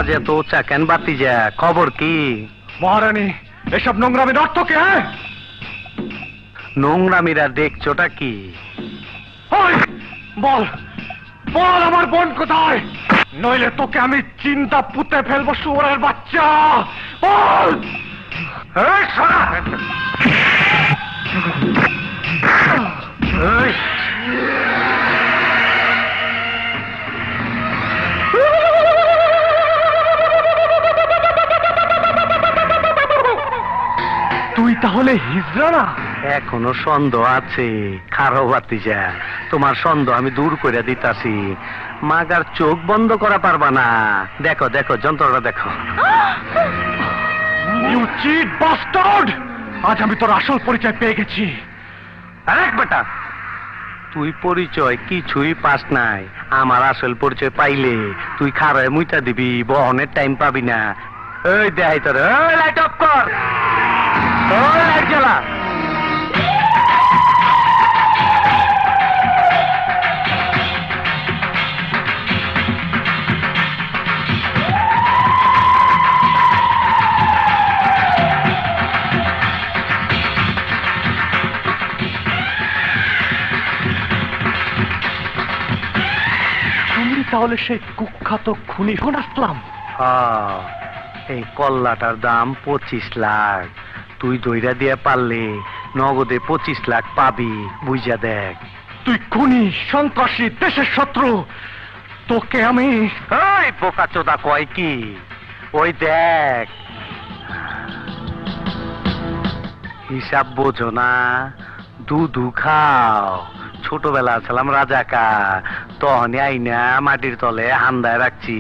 আওয়াজ এত উঁচা কেন বাতি যা? খবর কি? মহারানী, এসব নোংরামির অর্থ কি? হ্যাঁ, নোংরামিরা দেখছোটা কি? ওই, বল বল আমার বোন কোথায়, নইলে তোকে আমি চিন্তা পুঁতে ফেলবো শুয়োরের বাচ্চা। বল। এই শালা! এই! তুই তাহলে হিজড়া না? এখনো সন্দেহ আছে? খারো বাতিজা, তোমার সন্দেহ আমি দূর করে দিতাছি। মাগার চোখ বন্ধ করা পারবা না। দেখো দেখো, যন্ত্রটা দেখো। You cheat bastard! আজ আমি তোর আসল পরিচয় পেয়ে গেছি। আরেক বেটা, তুই পরিচয় কিছুই পাস নাই। আমার আসল পরিচয় পাইলে তুই খারোয় মুইটা দিবি, বহনের টাইম পাবি না। এই দেখাই তোর, লাইট অফ কর, লাইট জ্বালা। তাহলে সেই কুখ্যাত খুনি হন আসলাম। এই কল্লাটার দাম 25 লাখ। তুই দইরা দিয়ে পারলে নগদে 25 লাখ পাবি, বুঝা দেখ। তুই খুনি, সন্ত্রাসী, দেশের শত্রু, তোকে আমি। ওই বোকা চোদা কয় কি? ওই দেখ, হিসাব বোঝো না? দুধু খাও। ছোটবেলা ছিলাম রাজাকার, তখনই আইনা মাটির তলে হান্দায় রাখছি।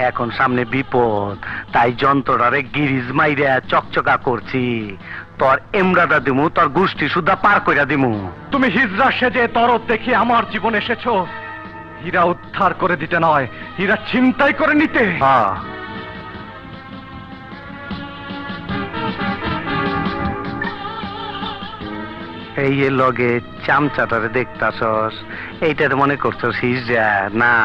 এখন সামনে বিপদ, তাই যন্ত্রটারে গিরিজ মাইরা চকচকা করছি। তোর এমরাটা দিমু, তোর গোষ্ঠী সুদ্ধা পার কইরা দিমু। তুমি হিজড়া সেজে তরদ দেখি আমার জীবন এসেছো, হীরা উদ্ধার করে দিতে নয়, হীরা ছিনতাই করে নিতে। এই লগে চামচাটারে দেখতাছস, এইটারে মনে করছস হিজড়া? না,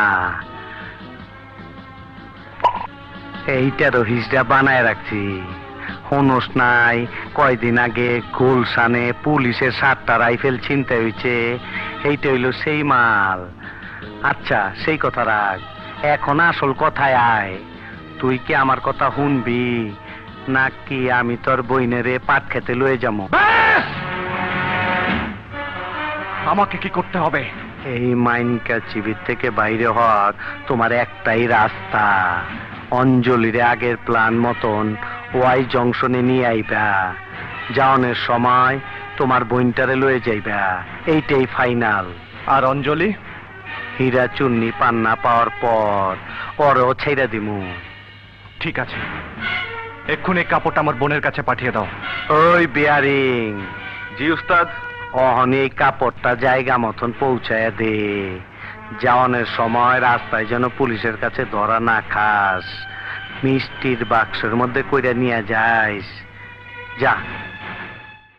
এইটারও হিজড়া বানায় রাখছি। হনস নাই, কয়দিন আগে গুলশানে পুলিশের 7টা রাইফেল ছিনতাই হয়েছে, এইটা হইল সেই মাল। আচ্ছা, সেই কথা রাখ, এখন আসল কথায় আয়। তুই কি আমার কথা শুনবি, নাকি আমি তোর বইনেরে পাট খেতে লয়ে যাবো? আমাকে কি করতে হবে? এই মাইনকা চিবির থেকে বাইরে হওয়ার তোমার একটাই রাস্তা। অঞ্জলিরে আগের প্ল্যান মতন ওয়াই জংশনে নিয়ে আইবা। যাওনের সময় তোমার বইনটারে লয়ে যাইবা, এইটাই ফাইনাল। আর অঞ্জলি? হীরা চুন্নি পান্না পাওয়ার পর ওরও ছেড়ে দিমু। ঠিক আছে, এক্ষুনি কাপড়টা আমার বোনের কাছে পাঠিয়ে দাও। ওই বিয়ারিং। জি উস্তাদ। অহনি এই কাপড়টা জায়গা মতন পৌঁছায় দে। যাওয়ানের সময় রাস্তায় যেন পুলিশের কাছে ধরা না খাস। মিষ্টির বাক্সের মধ্যে কইরা নিয়ে যাইস। যা।